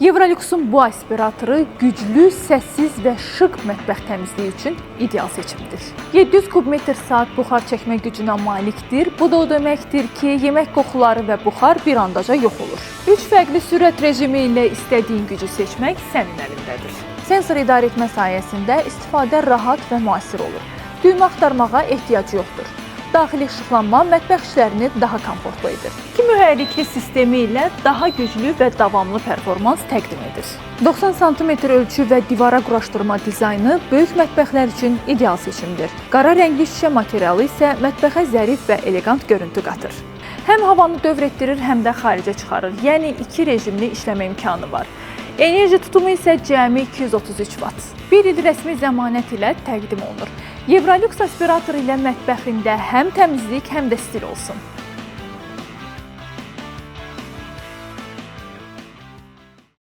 Evrolux'un bu aspiratoru güclü, səssiz və şık mətbəx təmizliyi üçün ideal seçimdir. 700 kubmetr saat buxar çəkmə gücünə malikdir. Bu da o deməkdir ki, yemək qoxuları və buxar bir andaca yox olur. 3 fərqli sürət rejimi ilə istədiyin gücü seçmək sənin əlindədir. Sensor idarə etmə sayəsində istifadə rahat və müasir olur. Düymə axtarmağa ehtiyac yoxdur. Daxili işıqlanma mətbəx işlərini daha komfortlu edir. 2 mühərrikli sistemi ilə daha güclü və davamlı performans təqdim edir. 90 sm ölçü və divara quraşdırma dizaynı böyük mətbəxlər üçün ideal seçimdir. Qara rəngli şüşə materialı isə mətbəxə zərif və elegant görüntü qatır. Həm havanı dövr etdirir, həm də xaricə çıxarır. Yəni 2 rejimli işləmə imkanı var. Enerji tutumu isə cəmi 233 Watt. 1 il rəsmi zəmanət ilə təqdim olunur. Evrolux aspirator ilə mətbəxində həm təmizlik, həm də stil olsun.